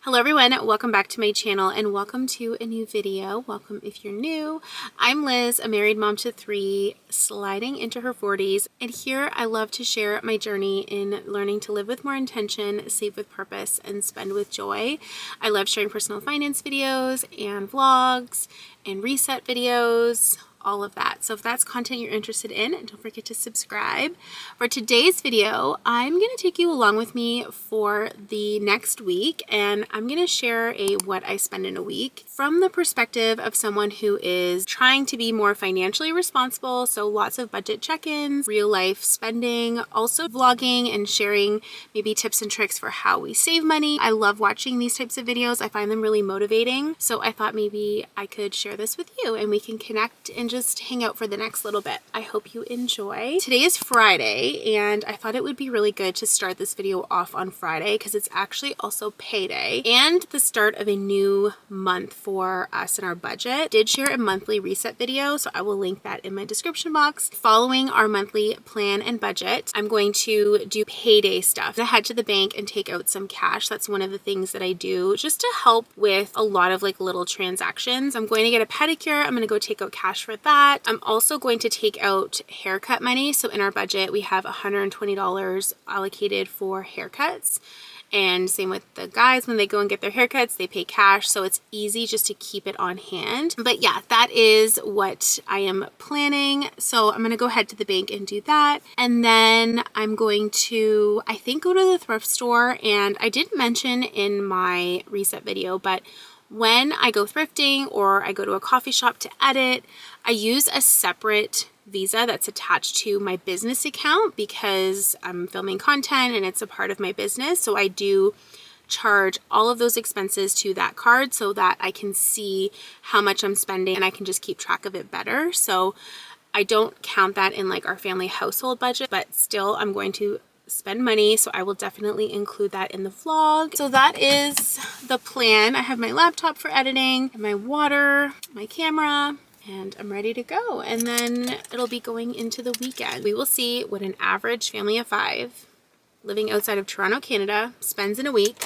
Hello everyone, welcome back to my channel and welcome to a new video. Welcome if you're new. I'm Liz, a married mom to 3, sliding into her 40s, and here I love to share my journey in learning to live with more intention, save with purpose, and spend with joy. I love sharing personal finance videos and vlogs and reset videos, all of that. So if that's content you're interested in, don't forget to subscribe. For today's video, I'm going to take you along with me for the next week, and I'm going to share what I spend in a week from the perspective of someone who is trying to be more financially responsible. So lots of budget check-ins, real life spending, also vlogging and sharing maybe tips and tricks for how we save money. I love watching these types of videos. I find them really motivating. So I thought maybe I could share this with you and we can connect and just hang out for the next little bit. I hope you enjoy. Today is Friday, and I thought it would be really good to start this video off on Friday because it's actually also payday and the start of a new month for us and our budget. I did share a monthly reset video, so I will link that in my description box. Following our monthly plan and budget, I'm going to do payday stuff. I head to the bank and take out some cash. That's one of the things that I do just to help with a lot of like little transactions. I'm going to get a pedicure. I'm going to go take out cash for that. I'm also going to take out haircut money. So in our budget, we have $120 allocated for haircuts. And same with the guys, when they go and get their haircuts, they pay cash. So it's easy just to keep it on hand. But yeah, that is what I am planning. So I'm going to go ahead to the bank and do that. And then I'm going to, I think, go to the thrift store. And I did mention in my reset video, but when I go thrifting or I go to a coffee shop to edit, I use a separate Visa that's attached to my business account because I'm filming content and it's a part of my business. So I do charge all of those expenses to that card so that I can see how much I'm spending and I can just keep track of it better. So I don't count that in like our family household budget, but still I'm going to spend money, so I will definitely include that in the vlog. So that is the plan. I have my laptop for editing, my water, my camera, and I'm ready to go. And then it'll be going into the weekend. We will see what an average family of 5 living outside of Toronto, Canada spends in a week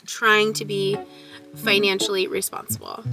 trying to be financially responsible.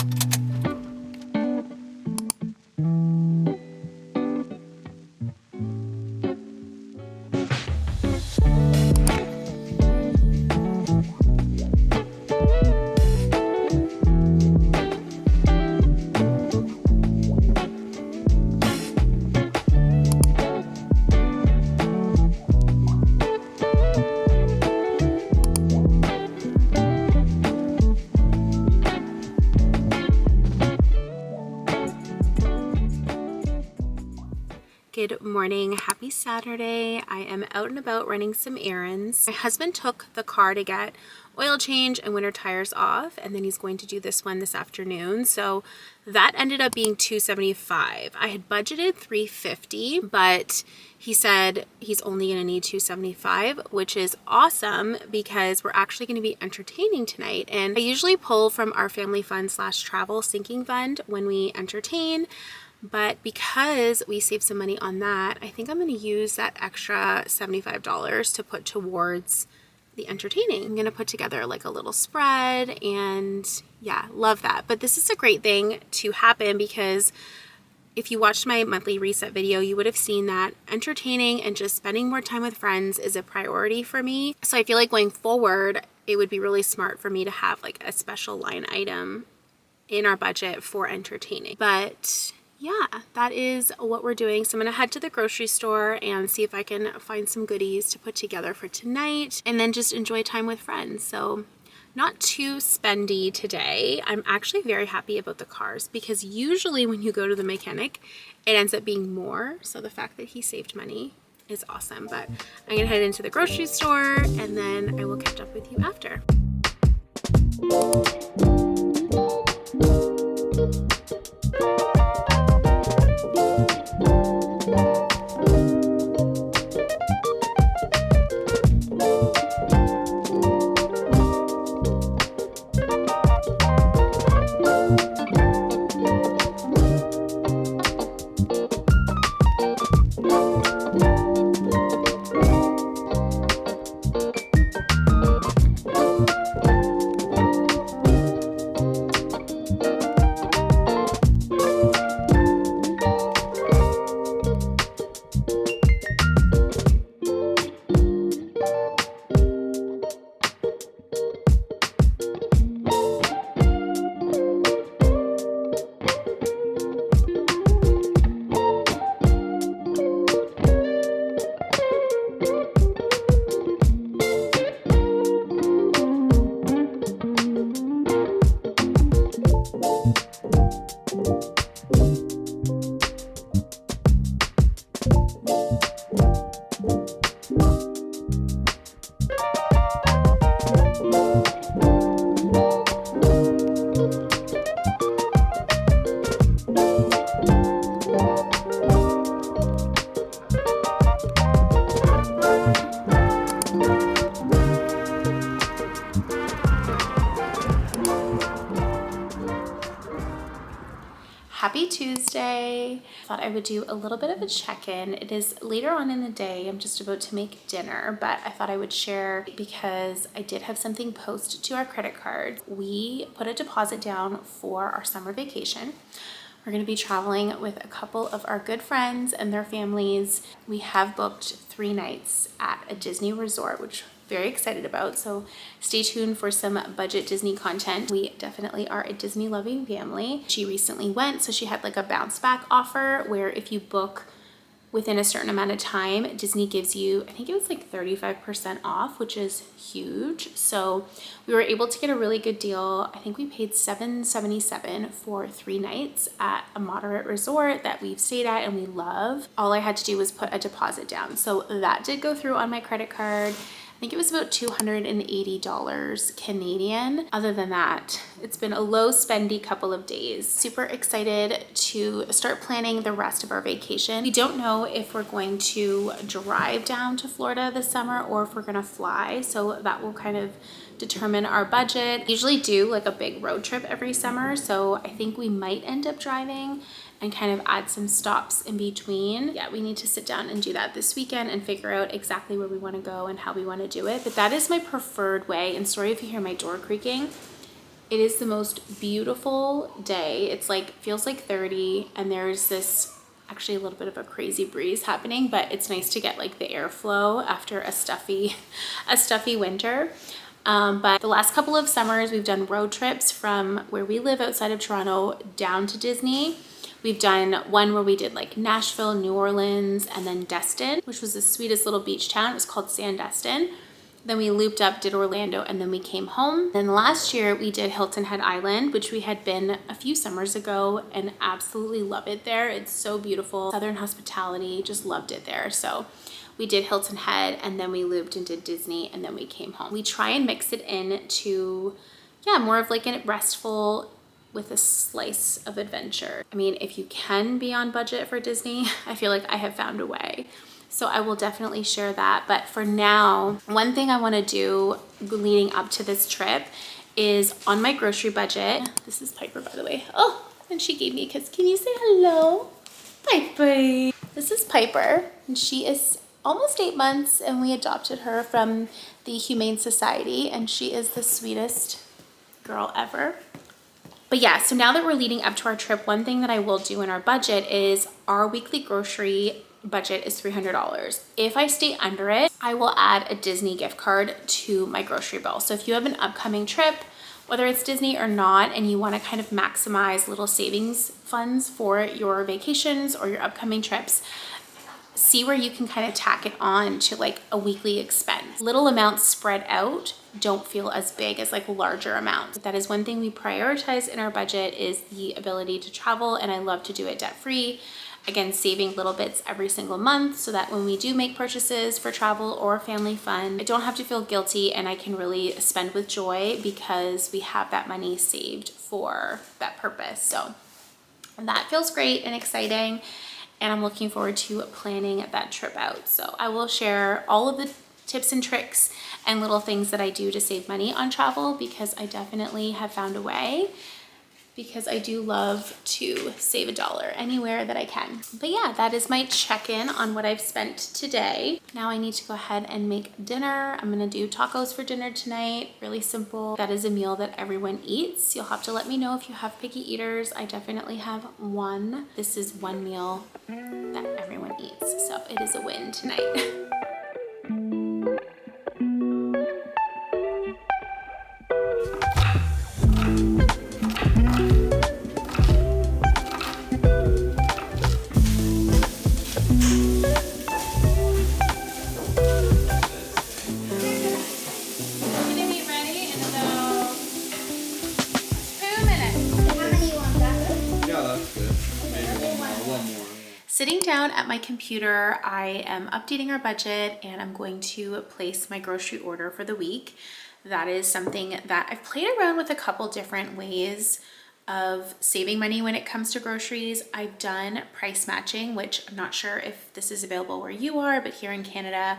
Good morning. Happy Saturday. I am out and about running some errands. My husband took the car to get oil change and winter tires off, and then he's going to do this one this afternoon. So that ended up being $275. I had budgeted $350, but he said he's only going to need $275, which is awesome because we're actually going to be entertaining tonight. And I usually pull from our family fund / travel sinking fund when we entertain. But because we saved some money on that, I think I'm going to use that extra $75 to put towards the entertaining. I'm going to put together like a little spread and yeah, love that. But this is a great thing to happen because if you watched my monthly reset video, you would have seen that entertaining and just spending more time with friends is a priority for me. So I feel like going forward, it would be really smart for me to have like a special line item in our budget for entertaining. But yeah, that is what we're doing. So I'm going to head to the grocery store and see if I can find some goodies to put together for tonight and then just enjoy time with friends. So not too spendy today. I'm actually very happy about the cars because usually when you go to the mechanic, it ends up being more. So the fact that he saved money is awesome. But I'm going to head into the grocery store and then I will catch up with you after. Happy Tuesday. Thought I would do a little bit of a check-in. It is later on in the day. I'm just about to make dinner, but I thought I would share because I did have something posted to our credit card. We put a deposit down for our summer vacation. We're going to be traveling with a couple of our good friends and their families. We have booked 3 nights at a Disney resort, which I'm very excited about. So stay tuned for some budget Disney content. We definitely are a Disney loving family. She recently went, so she had like a bounce back offer where if you book within a certain amount of time, Disney gives you, I think it was like 35% off, which is huge. So we were able to get a really good deal. I think we paid $777 for 3 nights at a moderate resort that we've stayed at and we love. All I had to do was put a deposit down. So that did go through on my credit card. I think it was about $280 Canadian. Other than that, it's been a low spendy couple of days. Super excited to start planning the rest of our vacation. We don't know if we're going to drive down to Florida this summer or if we're gonna fly. So that will kind of determine our budget. We usually do like a big road trip every summer. So I think we might end up driving and kind of add some stops in between. Yeah, we need to sit down and do that this weekend and figure out exactly where we want to go and how we want to do it. But that is my preferred way. And sorry if you hear my door creaking. It is the most beautiful day. It's like, feels like 30 and there's this actually a little bit of a crazy breeze happening, but it's nice to get like the airflow after a stuffy winter. But the last couple of summers, we've done road trips from where we live outside of Toronto down to Disney. We've done one where we did like Nashville, New Orleans, and then Destin, which was the sweetest little beach town. It was called Sandestin. Then we looped up, did Orlando, and then we came home. Then last year we did Hilton Head Island, which we had been a few summers ago and absolutely love it there. It's so beautiful. Southern hospitality, just loved it there. So we did Hilton Head and then we looped and did Disney and then we came home. We try and mix it into, yeah, more of like a restful with a slice of adventure. I mean, if you can be on budget for Disney, I feel like I have found a way. So I will definitely share that. But for now, one thing I want to do leading up to this trip is on my grocery budget. This is Piper, by the way. Oh, and she gave me a kiss. Can you say hello? Piper. This is Piper, and she is almost 8 months, and we adopted her from the Humane Society, and she is the sweetest girl ever. But yeah, so now that we're leading up to our trip, one thing that I will do in our budget is our weekly grocery budget is $300. If I stay under it, I will add a Disney gift card to my grocery bill. So if you have an upcoming trip, whether it's Disney or not, and you want to kind of maximize little savings funds for your vacations or your upcoming trips, see where you can kind of tack it on to like a weekly expense. Little amounts spread out don't feel as big as like larger amounts. That is one thing we prioritize in our budget, is the ability to travel, and I love to do it debt-free. Again, saving little bits every single month so that when we do make purchases for travel or family fun, I don't have to feel guilty and I can really spend with joy because we have that money saved for that purpose. So that feels great and exciting, and I'm looking forward to planning that trip out. So I will share all of the tips and tricks and little things that I do to save money on travel, because I definitely have found a way, because I do love to save a dollar anywhere that I can. But yeah, that is my check-in on what I've spent today. Now I need to go ahead and make dinner. I'm gonna do tacos for dinner tonight, really simple. That is a meal that everyone eats. You'll have to let me know if you have picky eaters. I definitely have one. This is one meal that everyone eats, so it is a win tonight. Sitting down at my computer, I am updating our budget and I'm going to place my grocery order for the week. that is something that I've played around with a couple different ways of saving money when it comes to groceries. I've done price matching, which I'm not sure if this is available where you are, but here in Canada,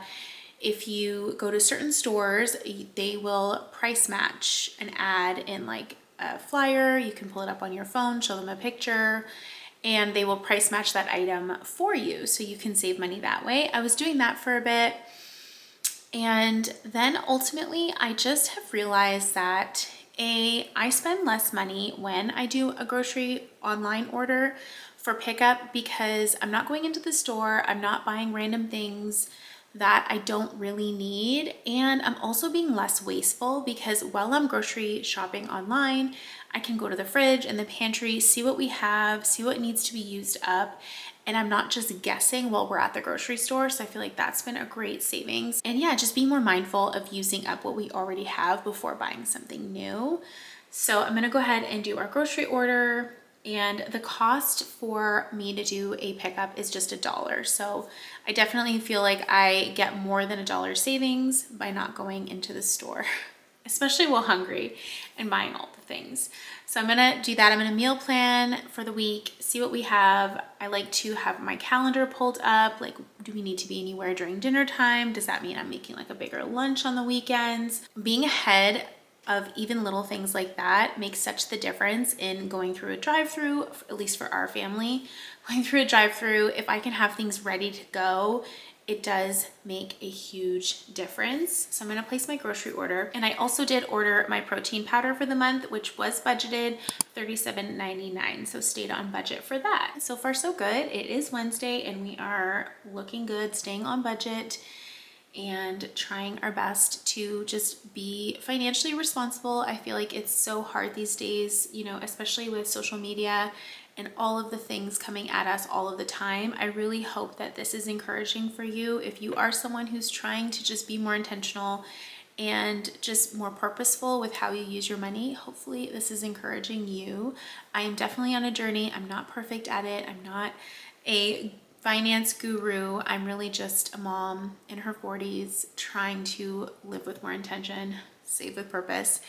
if you go to certain stores, they will price match an ad in like a flyer. You can pull it up on your phone, show them a picture, and they will price match that item for you. So you can save money that way. I was doing that for a bit. And then ultimately, I just have realized that I spend less money when I do a grocery online order for pickup because I'm not going into the store, I'm not buying random things that I don't really need, and I'm also being less wasteful because while I'm grocery shopping online, I can go to the fridge and the pantry, see what we have, see what needs to be used up, and I'm not just guessing while we're at the grocery store. So I feel like that's been a great savings. And yeah, just be more mindful of using up what we already have before buying something new. So I'm gonna go ahead and do our grocery order, and the cost for me to do a pickup is just $1. So I definitely feel like I get more than $1 savings by not going into the store, especially while hungry and buying all the things. So I'm gonna do that. I'm gonna meal plan for the week, see what we have. I like to have my calendar pulled up. Like, do we need to be anywhere during dinner time? Does that mean I'm making like a bigger lunch on the weekends? Being ahead of even little things like that makes such the difference in going through a drive-through, at least for our family. Going through a drive-through, if I can have things ready to go, it does make a huge difference. So I'm gonna place my grocery order. And I also did order my protein powder for the month, which was budgeted $37.99. So stayed on budget for that. So far so good. It is Wednesday and we are looking good, staying on budget and trying our best to just be financially responsible. I feel like it's so hard these days, you know, especially with social media and all of the things coming at us all of the time. I really hope that this is encouraging for you. If you are someone who's trying to just be more intentional and just more purposeful with how you use your money, hopefully this is encouraging you. I am definitely on a journey. I'm not perfect at it. I'm not a finance guru. I'm really just a mom in her 40s trying to live with more intention, save with purpose,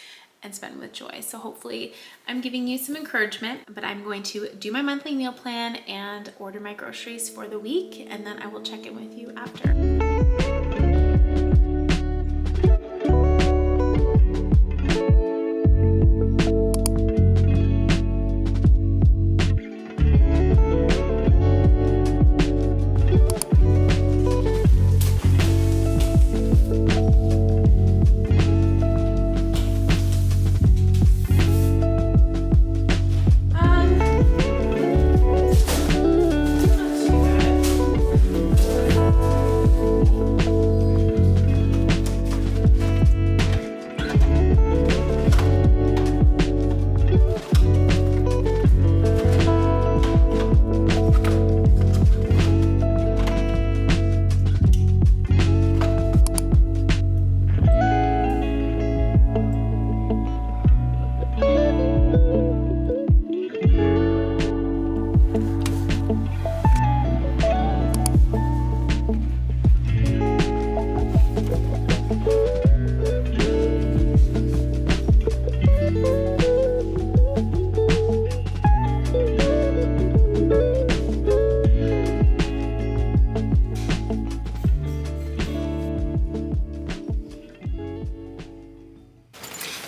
and spend with joy. So hopefully I'm giving you some encouragement, but I'm going to do my monthly meal plan and order my groceries for the week, and then I will check in with you after.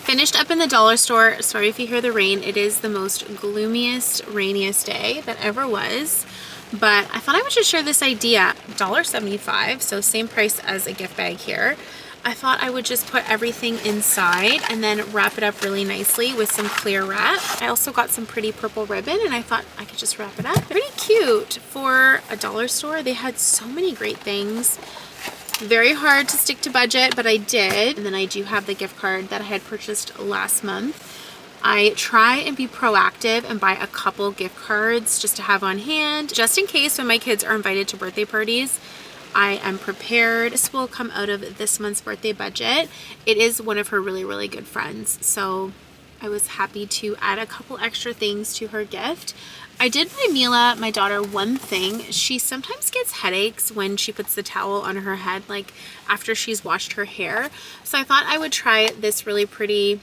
Finished up in the dollar store. Sorry if you hear the rain. It is the most gloomiest, rainiest day that ever was. But I thought I would just share this idea. $1.75, so same price as a gift bag here. I thought I would just put everything inside and then wrap it up really nicely with some clear wrap. I also got some pretty purple ribbon and I thought I could just wrap it up. Pretty cute for a dollar store. They had so many great things. Very hard to stick to budget, but I did. And then I do have the gift card that I had purchased last month. I try and be proactive and buy a couple gift cards just to have on hand, just in case when my kids are invited to birthday parties. I am prepared. This will come out of this month's birthday budget. It is one of her really, really good friends. So I was happy to add a couple extra things to her gift. I did buy Mila, my daughter, one thing. She sometimes gets headaches when she puts the towel on her head, like after she's washed her hair. So I thought I would try this really pretty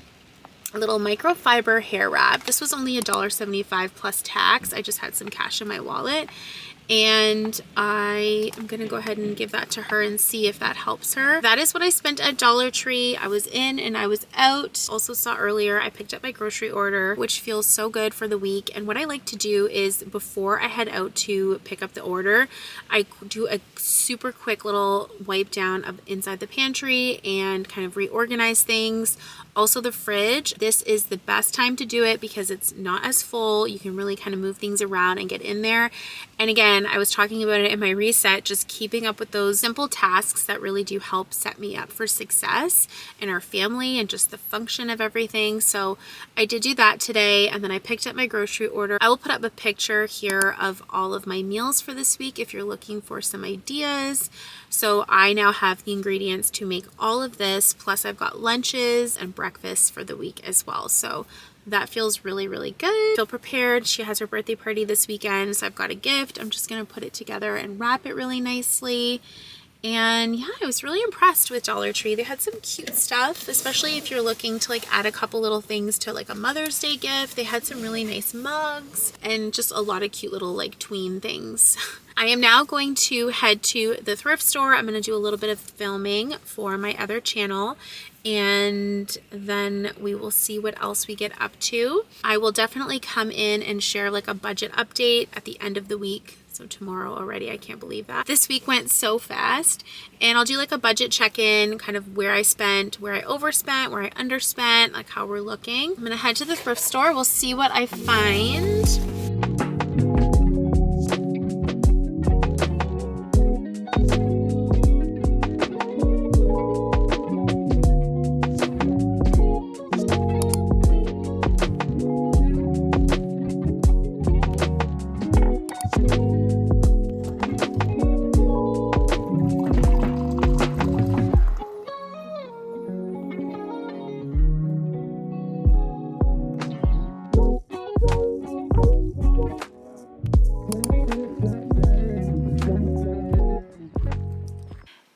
little microfiber hair wrap. This was only $1.75 plus tax. I just had some cash in my wallet. And I am gonna go ahead and give that to her and see if that helps her. That is what I spent at Dollar Tree. I was in and I was out. Also saw earlier, I picked up my grocery order, which feels so good for the week. And what I like to do is before I head out to pick up the order, I do a super quick little wipe down of inside the pantry and kind of reorganize things. Also the fridge, this is the best time to do it because it's not as full. You can really kind of move things around and get in there. And again, I was talking about it in my reset, just keeping up with those simple tasks that really do help set me up for success in our family and just the function of everything. So I did do that today, and then I picked up my grocery order. I will put up a picture here of all of my meals for this week if you're looking for some ideas. So I now have the ingredients to make all of this, plus I've got lunches and breakfasts for the week as well. So that feels really, really good. Feel prepared. She has her birthday party this weekend, so I've got a gift. I'm just gonna put it together and wrap it really nicely. And yeah, I was really impressed with Dollar Tree. They had some cute stuff, especially if you're looking to like add a couple little things to like a Mother's Day gift. They had some really nice mugs and just a lot of cute little like tween things. I am now going to head to the thrift store. I'm going to do a little bit of filming for my other channel, and then we will see what else we get up to. I will definitely come in and share like a budget update at the end of the week. So tomorrow already, I can't believe that. This week went so fast, and I'll do like a budget check-in, kind of where I spent, where I overspent, where I underspent, like how we're looking. I'm gonna head to the thrift store. We'll see what I find.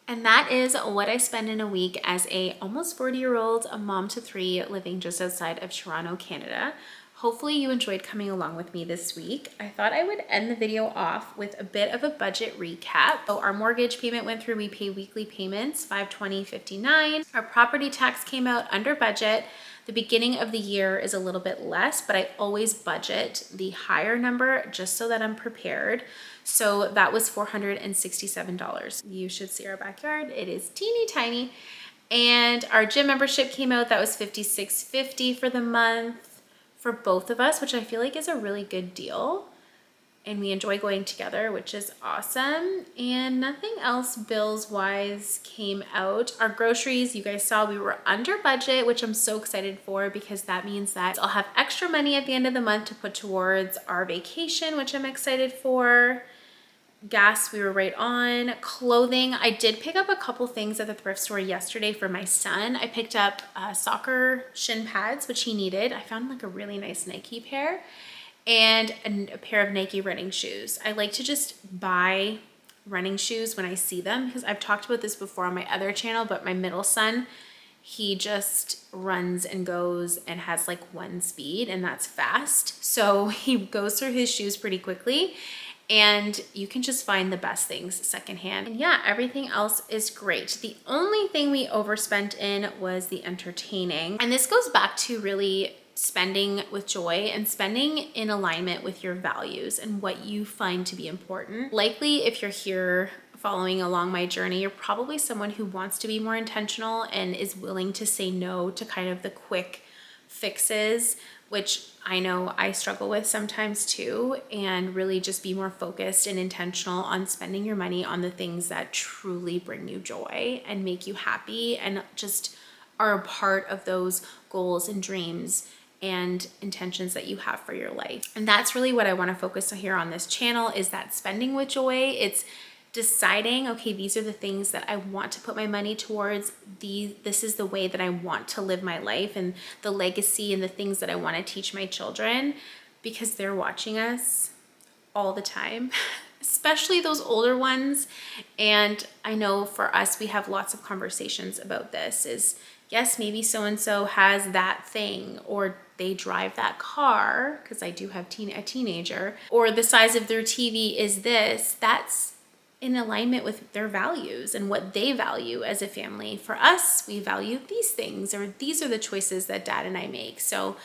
And that is what I spend in a week as a almost 40-year-old mom to three living just outside of Toronto, Canada. Hopefully you enjoyed coming along with me this week. I thought I would end the video off with a bit of a budget recap. So our mortgage payment went through. We pay weekly payments, $520.59. Our property tax came out under budget. The beginning of the year is a little bit less, but I always budget the higher number just so that I'm prepared. So that was $467. You should see our backyard. It is teeny tiny. And our gym membership came out. That was $56.50 for the month for both of us, which I feel like is a really good deal. And we enjoy going together, which is awesome. And nothing else bills wise came out. Our groceries, you guys saw we were under budget, which I'm so excited for because that means that I'll have extra money at the end of the month to put towards our vacation, which I'm excited for. Gas, we were right on. Clothing, I did pick up a couple things at the thrift store yesterday for my son. I picked up soccer shin pads, which he needed. I found like a really nice Nike pair and a pair of Nike running shoes. I like to just buy running shoes when I see them because I've talked about this before on my other channel, but my middle son, he just runs and goes and has like one speed, and that's fast. So he goes through his shoes pretty quickly. And you can just find the best things secondhand. And yeah, everything else is great. The only thing we overspent in was the entertaining. And this goes back to really spending with joy and spending in alignment with your values and what you find to be important. Likely, if you're here following along my journey, you're probably someone who wants to be more intentional and is willing to say no to kind of the quick fixes, which I know I struggle with sometimes too, and really just be more focused and intentional on spending your money on the things that truly bring you joy and make you happy and just are a part of those goals and dreams and intentions that you have for your life. And that's really what I want to focus on here on this channel, is that spending with joy. It's deciding, okay, these are the things that I want to put my money towards. This is the way that I want to live my life, and the legacy and the things that I want to teach my children, because they're watching us all the time, especially those older ones. And I know for us, we have lots of conversations about this is, yes, maybe so-and-so has that thing, or they drive that car, because I do have a teenager, or the size of their TV is this. That's in alignment with their values and what they value as a family. For us, we value these things, or these are the choices that dad and I make. So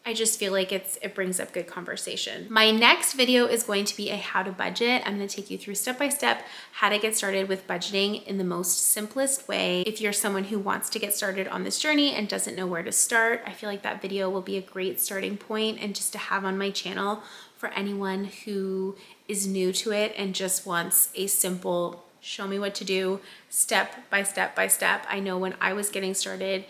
I just feel like it brings up good conversation. My next video is going to be a how to budget. I'm going to take you through step by step how to get started with budgeting in the most simplest way. If you're someone who wants to get started on this journey and doesn't know where to start, I feel like that video will be a great starting point and just to have on my channel for anyone who is new to it and just wants a simple show me what to do step by step by step. I know when I was getting started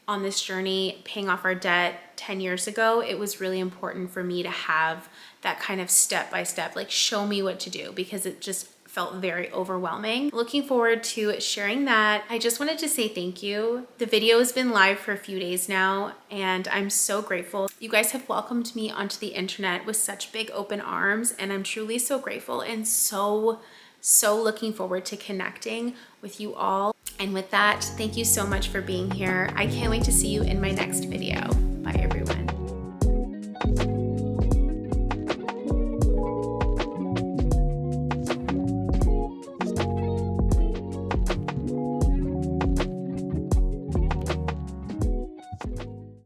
on this journey, paying off our debt 10 years ago, it was really important for me to have that kind of step by step, like show me what to do, because it just felt very overwhelming. Looking forward to sharing that. I just wanted to say thank you. The video has been live for a few days now, and I'm so grateful. You guys have welcomed me onto the internet with such big open arms, and I'm truly so grateful and so looking forward to connecting with you all. And with that, thank you so much for being here. I can't wait to see you in my next